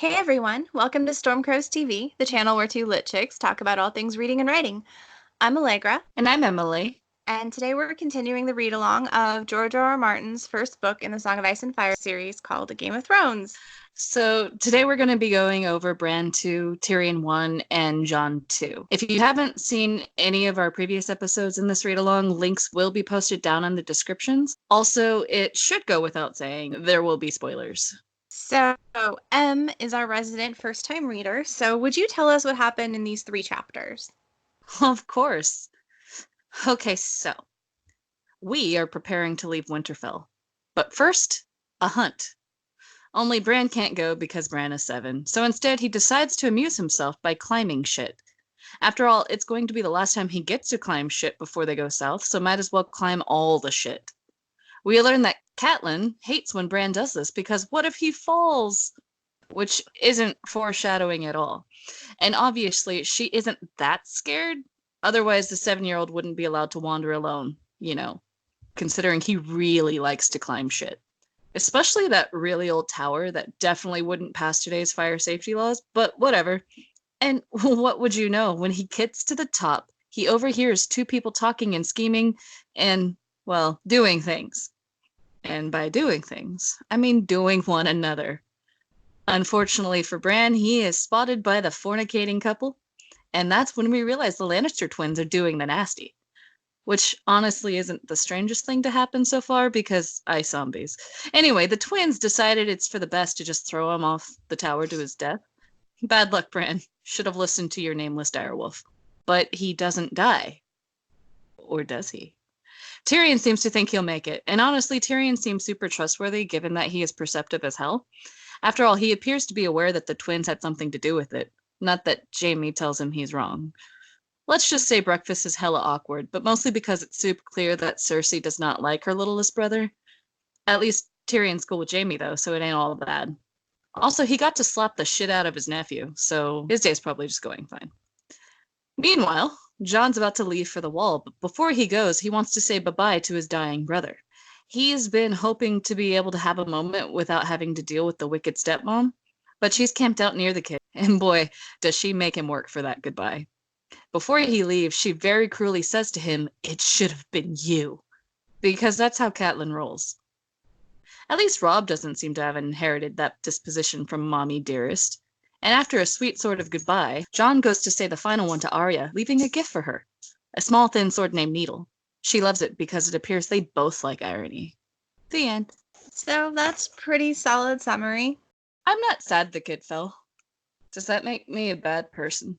Hey everyone, welcome to StormCrows TV, the channel where two lit chicks talk about all things reading and writing. I'm Allegra, And I'm Emily. and today we're continuing the read along of George R.R. Martin's first book in the Song of Ice and Fire series called Game of Thrones. So today we're going to be going over Bran 2, Tyrion 1, and Jon 2. If you haven't seen any of our previous episodes in this read along, links will be posted down in the descriptions. Also, it should go without saying, there will be spoilers. So, Em is our resident first time reader, so would you tell us what happened in these 3 chapters? Of course. Okay, so we are preparing to leave Winterfell. But first, a hunt. Only Bran can't go because Bran is 7, so instead he decides to amuse himself by climbing shit. After all, it's going to be the last time he gets to climb shit before they go south, so might as well climb all the shit. We learn that Catelyn hates when Bran does this because what if he falls? Which isn't foreshadowing at all. And obviously, she isn't that scared. Otherwise, the 7-year-old wouldn't be allowed to wander alone, considering he really likes to climb shit. Especially that really old tower that definitely wouldn't pass today's fire safety laws, but whatever. And what would you know, when he gets to the top, he overhears 2 people talking and scheming and, well, doing things. And by doing things, I mean doing one another. Unfortunately for Bran, he is spotted by the fornicating couple, and that's when we realize the Lannister twins are doing the nasty. Which honestly isn't the strangest thing to happen so far because ice zombies. Anyway, the twins decided it's for the best to just throw him off the tower to his death. Bad luck, Bran. Should have listened to your nameless direwolf. But he doesn't die. Or does he? Tyrion seems to think he'll make it, and honestly, Tyrion seems super trustworthy given that he is perceptive as hell. After all, he appears to be aware that the twins had something to do with it, not that Jaime tells him he's wrong. Let's just say breakfast is hella awkward, but mostly because it's super clear that Cersei does not like her littlest brother. At least Tyrion's cool with Jaime, though, so it ain't all bad. Also, he got to slap the shit out of his nephew, so his day's probably just going fine. Meanwhile, Jon's about to leave for the Wall, but before he goes, he wants to say bye-bye to his dying brother. He's been hoping to be able to have a moment without having to deal with the wicked stepmom, but she's camped out near the kid, and boy, does she make him work for that goodbye. Before he leaves, she very cruelly says to him, "It should have been you," because that's how Catelyn rolls. At least Robb doesn't seem to have inherited that disposition from Mommy Dearest. And after a sweet sort of goodbye, Jon goes to say the final one to Arya, leaving a gift for her. A small thin sword named Needle. She loves it because it appears they both like irony. The end. So that's pretty solid summary. I'm not sad the kid fell. Does that make me a bad person?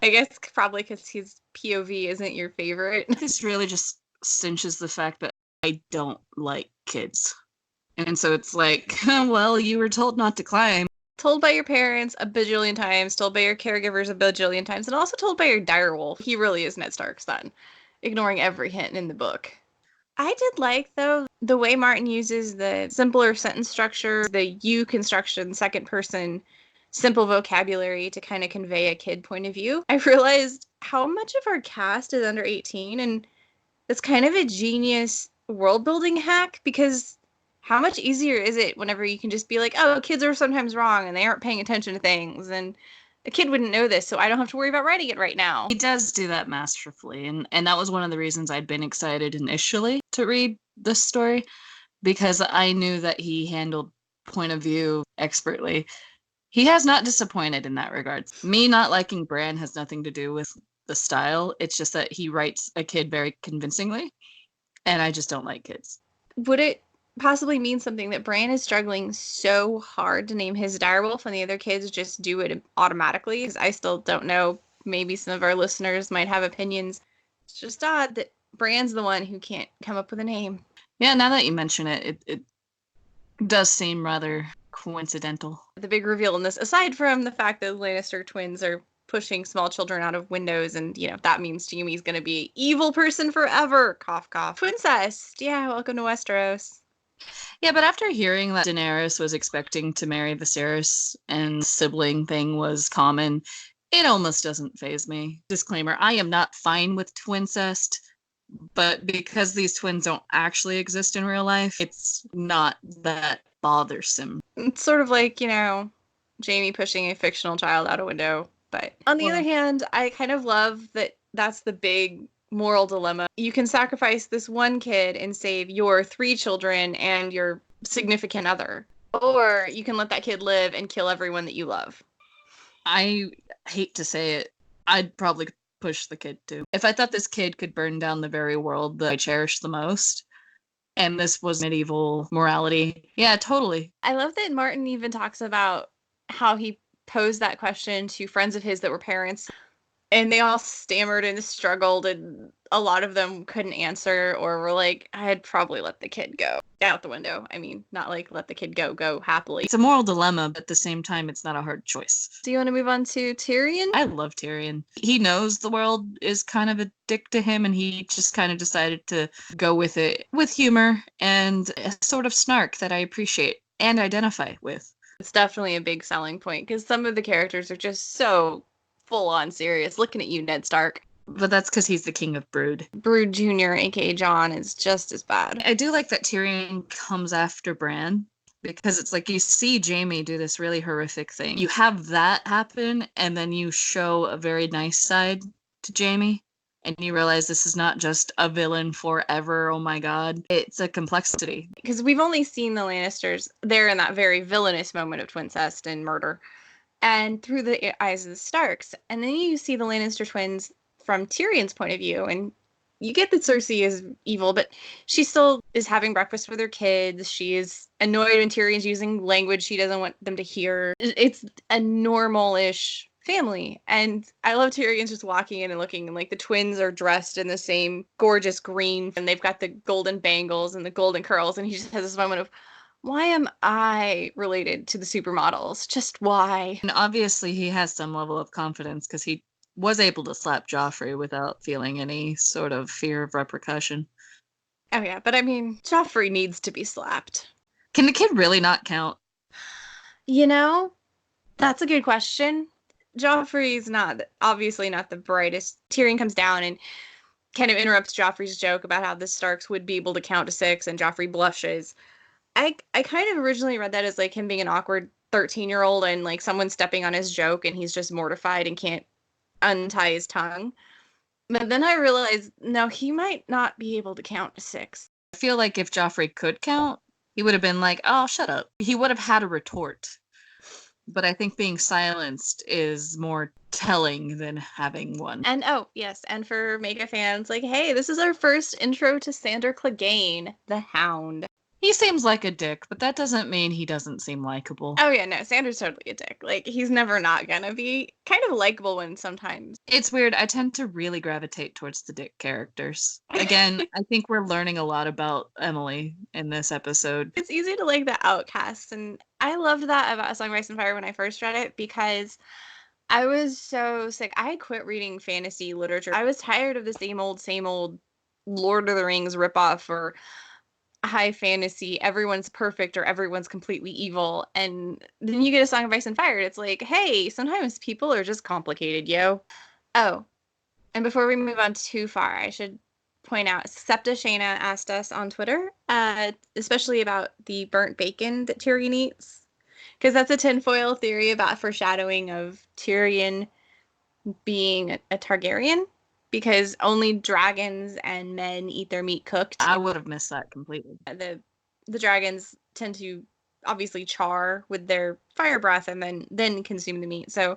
I guess probably because his POV isn't your favorite. This really just cinches the fact that I don't like kids. And so it's like, well, you were told not to climb. Told by your parents a bajillion times, told by your caregivers a bajillion times, and also told by your direwolf. He really is Ned Stark's son, ignoring every hint in the book. I did like, though, the way Martin uses the simpler sentence structure, the you construction, second person, simple vocabulary to kind of convey a kid point of view. I realized how much of our cast is under 18, and that's kind of a genius world building hack because how much easier is it whenever you can just be like, oh, kids are sometimes wrong and they aren't paying attention to things, and a kid wouldn't know this, so I don't have to worry about writing it right now. He does do that masterfully, and that was one of the reasons I'd been excited initially to read this story, because I knew that he handled point of view expertly. He has not disappointed in that regard. Me not liking Bran has nothing to do with the style. It's just that he writes a kid very convincingly, and I just don't like kids. Would it possibly mean something that Bran is struggling so hard to name his direwolf and the other kids just do it automatically? Because I still don't know. Maybe some of our listeners might have opinions. It's just odd that Bran's the one who can't come up with a name. Yeah, now that you mention it, it does seem rather coincidental. The big reveal in this, aside from the fact that the Lannister twins are pushing small children out of windows, and that means Jaime's gonna be an evil person forever. Cough, cough. Twincest. Yeah, welcome to Westeros. Yeah, but after hearing that Daenerys was expecting to marry Viserys and the sibling thing was common, it almost doesn't faze me. Disclaimer, I am not fine with twincest, but because these twins don't actually exist in real life, it's not that bothersome. It's sort of like, Jaime pushing a fictional child out a window. But on the other hand, I kind of love that that's the big moral dilemma. You can sacrifice this one kid and save your 3 children and your significant other. Or you can let that kid live and kill everyone that you love. I hate to say it. I'd probably push the kid too. If I thought this kid could burn down the very world that I cherish the most, and this was medieval morality, yeah, totally. I love that Martin even talks about how he posed that question to friends of his that were parents, and they all stammered and struggled, and a lot of them couldn't answer or were like, I'd probably let the kid go out the window. I mean, not like let the kid go happily. It's a moral dilemma, but at the same time, it's not a hard choice. Do you want to move on to Tyrion? I love Tyrion. He knows the world is kind of a dick to him, and he just kind of decided to go with it with humor and a sort of snark that I appreciate and identify with. It's definitely a big selling point because some of the characters are just so full-on serious. Looking at you, Ned Stark. But that's because he's the king of Brood. Brood Jr., aka Jon, is just as bad. I do like that Tyrion comes after Bran, because it's like you see Jaime do this really horrific thing. You have that happen, and then you show a very nice side to Jaime, and you realize this is not just a villain forever, oh my god. It's a complexity. Because we've only seen the Lannisters there in that very villainous moment of twincest and murder, and through the eyes of the Starks. And then you see the Lannister twins from Tyrion's point of view, and you get that Cersei is evil, but she still is having breakfast with her kids. She is annoyed when Tyrion's using language she doesn't want them to hear. It's a normal-ish family. And I love Tyrion's just walking in and looking, and like the twins are dressed in the same gorgeous green, and they've got the golden bangles and the golden curls, and he just has this moment of, why am I related to the supermodels? Just why? And obviously he has some level of confidence because he was able to slap Joffrey without feeling any sort of fear of repercussion. Oh yeah, but I mean, Joffrey needs to be slapped. Can the kid really not count? You know, that's a good question. Joffrey's obviously not the brightest. Tyrion comes down and kind of interrupts Joffrey's joke about how the Starks would be able to count to 6, and Joffrey blushes. I kind of originally read that as like him being an awkward 13-year-old and like someone stepping on his joke and he's just mortified and can't untie his tongue. But then I realized, no, he might not be able to count to 6. I feel like if Joffrey could count, he would have been like, oh, shut up. He would have had a retort. But I think being silenced is more telling than having one. And oh, yes, and for mega fans, like, hey, this is our first intro to Sandor Clegane, the Hound. He seems like a dick, but that doesn't mean he doesn't seem likable. Oh yeah, no, Sandor's totally a dick. Like, he's never not gonna be. Kind of likable when sometimes. It's weird. I tend to really gravitate towards the dick characters. Again, I think we're learning a lot about Emily in this episode. It's easy to like the outcasts, and I loved that about A Song of Ice and Fire when I first read it because I was so sick. I quit reading fantasy literature. I was tired of the same old Lord of the Rings ripoff or high fantasy, everyone's perfect or everyone's completely evil. And then you get A Song of Ice and Fire, and it's like, hey, sometimes people are just complicated, yo. Oh, and before we move on too far, I should point out, Septa Shayna asked us on Twitter, especially about the burnt bacon that Tyrion eats, because that's a tinfoil theory about foreshadowing of Tyrion being a Targaryen, because only dragons and men eat their meat cooked. I would have missed that completely. The dragons tend to obviously char with their fire breath and then consume the meat. So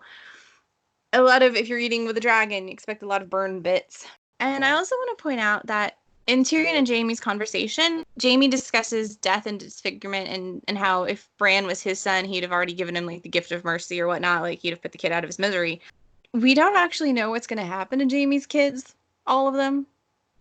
a lot of, if you're eating with a dragon, you expect a lot of burned bits. And I also want to point out that in Tyrion and Jaime's conversation, Jaime discusses death and disfigurement and how if Bran was his son, he'd have already given him like the gift of mercy or whatnot, like he'd have put the kid out of his misery. We don't actually know what's going to happen to Jaime's kids, all of them.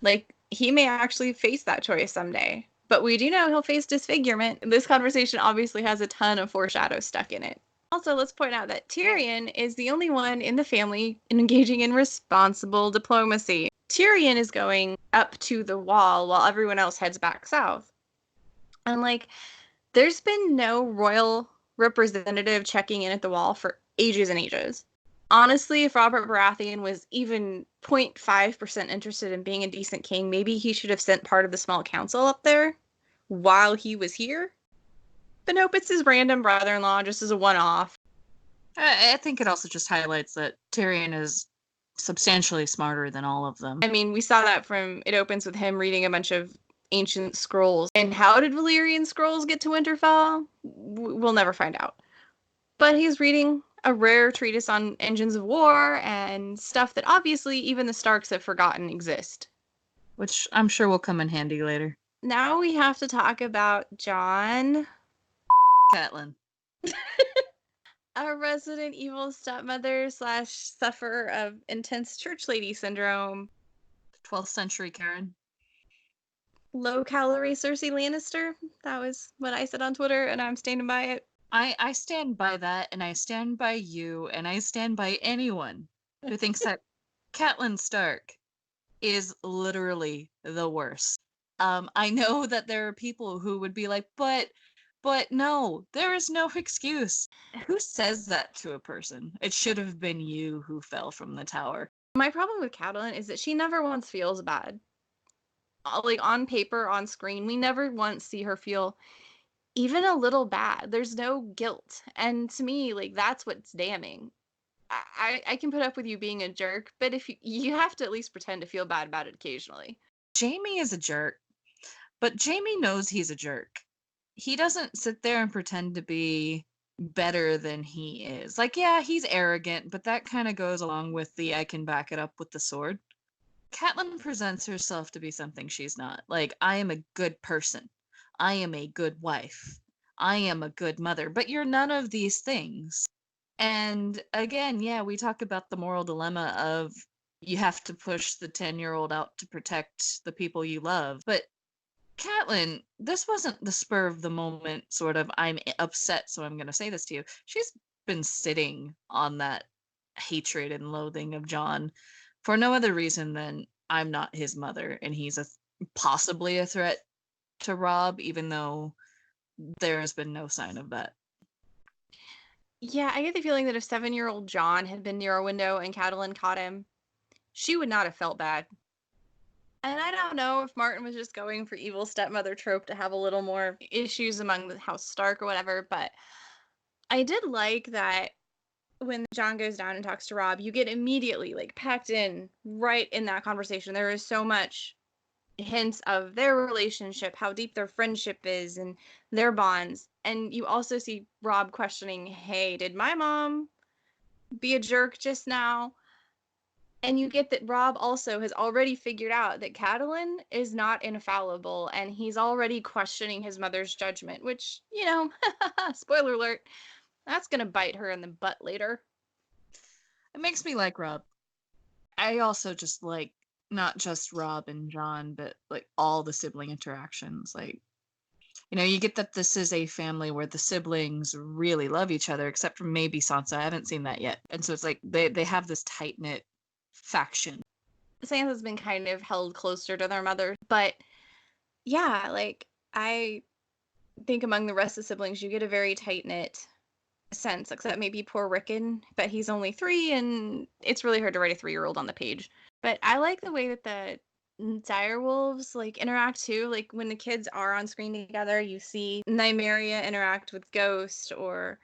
Like, he may actually face that choice someday. But we do know he'll face disfigurement. This conversation obviously has a ton of foreshadow stuck in it. Also, let's point out that Tyrion is the only one in the family engaging in responsible diplomacy. Tyrion is going up to the wall while everyone else heads back south. And, like, there's been no royal representative checking in at the wall for ages and ages. Honestly, if Robert Baratheon was even 0.5% interested in being a decent king, maybe he should have sent part of the small council up there while he was here. But nope, it's his random brother-in-law just as a one-off. I think it also just highlights that Tyrion is substantially smarter than all of them. I mean, we saw that from, it opens with him reading a bunch of ancient scrolls. And how did Valyrian scrolls get to Winterfell? We'll never find out. But he's reading a rare treatise on engines of war and stuff that obviously even the Starks have forgotten exist. Which I'm sure will come in handy later. Now we have to talk about Jon. Catelyn. A Resident Evil stepmother / sufferer of intense church lady syndrome. 12th century Karen. Low-calorie Cersei Lannister. That was what I said on Twitter, and I'm standing by it. I stand by that, and I stand by you, and I stand by anyone who thinks that Catelyn Stark is literally the worst. I know that there are people who would be like, but no, there is no excuse. Who says that to a person? It should have been you who fell from the tower. My problem with Catelyn is that she never once feels bad. Like, on paper, on screen, we never once see her feel even a little bad. There's no guilt. And to me, like, that's what's damning. I can put up with you being a jerk, but if you have to at least pretend to feel bad about it occasionally. Jaime is a jerk, but Jaime knows he's a jerk. He doesn't sit there and pretend to be better than he is. Like, yeah, he's arrogant, but that kind of goes along with the I can back it up with the sword. Catelyn presents herself to be something she's not. Like, I am a good person. I am a good wife. I am a good mother, but you're none of these things. And again, yeah, we talk about the moral dilemma of you have to push the 10-year-old out to protect the people you love. But Catelyn, this wasn't the spur of the moment sort of, I'm upset, so I'm going to say this to you. She's been sitting on that hatred and loathing of Jon for no other reason than I'm not his mother, and he's possibly a threat to Robb, even though there has been no sign of that. Yeah, I get the feeling that if 7-year-old Jon had been near a window and Catelyn caught him, she would not have felt bad. And I don't know if Martin was just going for evil stepmother trope to have a little more issues among the House Stark or whatever, but I did like that when Jon goes down and talks to Robb, you get immediately like packed in right in that conversation. There is so much hints of their relationship, how deep their friendship is, and their bonds. And you also see Robb questioning, hey, did my mom be a jerk just now? And you get that Robb also has already figured out that Catelyn is not infallible, and he's already questioning his mother's judgment, which, you know, spoiler alert, that's going to bite her in the butt later. It makes me like Robb. I also just like not just Robb and Jon, but like all the sibling interactions. Like, you know, you get that this is a family where the siblings really love each other, except for maybe Sansa. I haven't seen that yet. And so it's like they have this tight-knit faction. Sansa's been kind of held closer to their mother, but yeah, like, I think among the rest of the siblings, you get a very tight-knit sense, except maybe poor Rickon, but he's only 3, and it's really hard to write a 3-year-old on the page. But I like the way that the direwolves like interact too. Like when the kids are on screen together, you see Nymeria interact with Ghost, or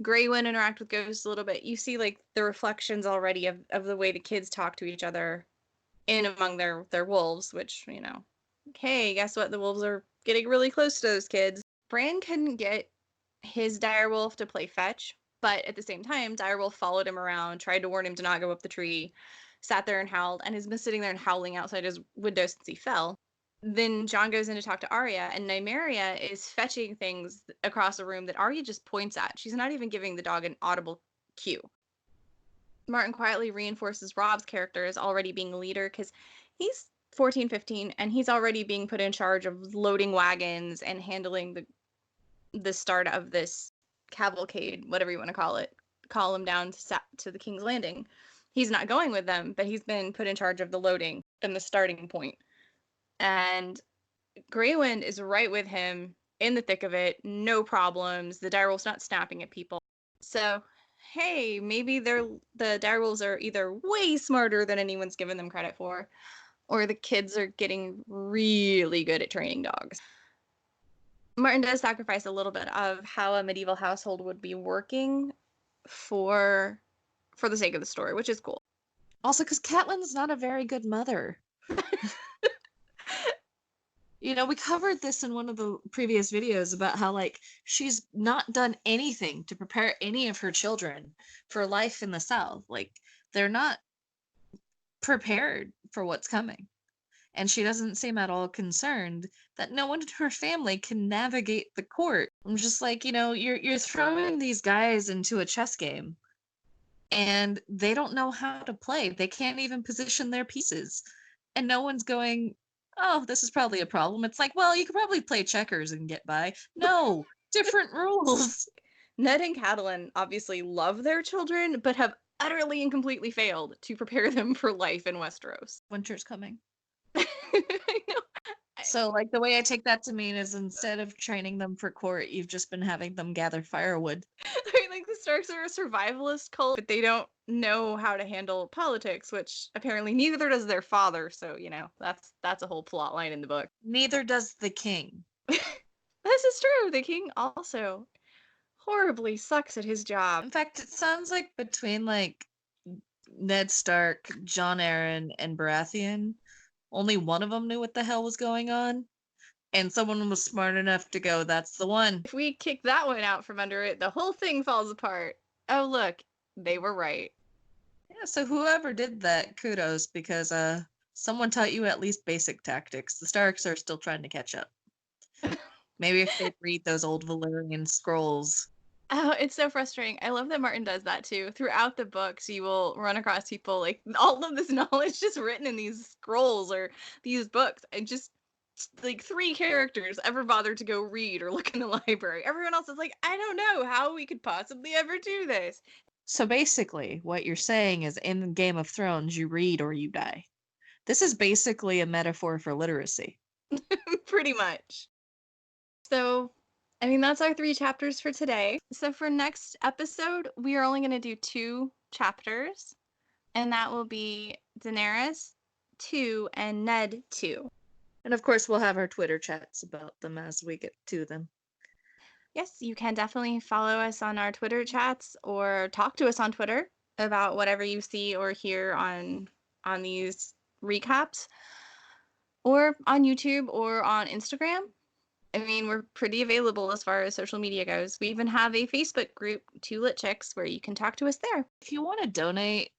Grey Wind interact with Ghost a little bit. You see like the reflections already of the way the kids talk to each other in among their wolves, which, you know, hey, guess what? The wolves are getting really close to those kids. Bran couldn't get his direwolf to play fetch, but at the same time, direwolf followed him around, tried to warn him to not go up the tree, sat there and howled, and has been sitting there and howling outside his window since he fell. Then Jon goes in to talk to Arya, and Nymeria is fetching things across a room that Arya just points at. She's not even giving the dog an audible cue. Martin quietly reinforces Robb's character as already being a leader, because he's 14, 15, and he's already being put in charge of loading wagons and handling the start of this cavalcade, whatever you want to call him down to the King's Landing. He's not going with them, but he's been put in charge of the loading and the starting point. And Grey Wind is right with him in the thick of it, no problems. The direwolf's not snapping at people. So, hey, maybe the direwolves are either way smarter than anyone's given them credit for, or the kids are getting really good at training dogs. Martin does sacrifice a little bit of how a medieval household would be working for the sake of the story, which is cool. Also, because Catelyn's not a very good mother. You know, we covered this in one of the previous videos about how, like, she's not done anything to prepare any of her children for life in the South. Like, they're not prepared for what's coming. And she doesn't seem at all concerned that no one in her family can navigate the court. I'm just like, you know, you're throwing these guys into a chess game and they don't know how to play. They can't even position their pieces. And no one's going, oh, this is probably a problem. It's like, well, you could probably play checkers and get by. No, different rules. Ned and Catelyn obviously love their children, but have utterly and completely failed to prepare them for life in Westeros. Winter's coming. I know. So, like, the way I take that to mean is instead of training them for court, you've just been having them gather firewood. I mean, like, the Starks are a survivalist cult, but they don't know how to handle politics, which apparently neither does their father. So, you know, that's a whole plot line in the book. Neither does the king. This is true. The king also horribly sucks at his job. In fact, it sounds like between, like, Ned Stark, Jon Arryn, and Baratheon, only one of them knew what the hell was going on. And someone was smart enough to go, that's the one. If we kick that one out from under it, the whole thing falls apart. Oh, look, they were right. Yeah, so whoever did that, kudos, because someone taught you at least basic tactics. The Starks are still trying to catch up. Maybe if they read those old Valyrian scrolls. Oh, it's so frustrating. I love that Martin does that too. Throughout the books, you will run across people like all of this knowledge just written in these scrolls or these books, and just like 3 characters ever bothered to go read or look in the library. Everyone else is like, I don't know how we could possibly ever do this. So basically, what you're saying is in Game of Thrones, you read or you die. This is basically a metaphor for literacy. Pretty much. So, I mean, that's our 3 chapters for today. So for next episode, we are only going to do 2 chapters, and that will be Daenerys 2 and Ned 2. And of course, we'll have our Twitter chats about them as we get to them. Yes, you can definitely follow us on our Twitter chats or talk to us on Twitter about whatever you see or hear on these recaps, or on YouTube or on Instagram. I mean, we're pretty available as far as social media goes. We even have a Facebook group, 2 Lit Chicks, where you can talk to us there. If you want to donate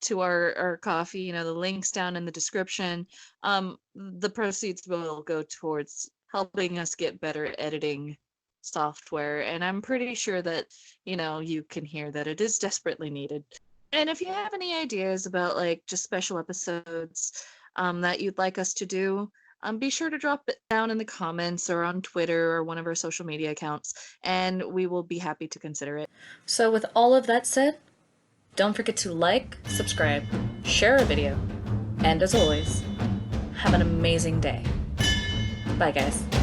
to our coffee, you know, the link's down in the description. The proceeds will go towards helping us get better editing software. And I'm pretty sure that, you know, you can hear that it is desperately needed. And if you have any ideas about, like, just special episodes that you'd like us to do, be sure to drop it down in the comments or on Twitter or one of our social media accounts, and we will be happy to consider it. So with all of that said, don't forget to like, subscribe, share a video, and as always, have an amazing day. Bye guys.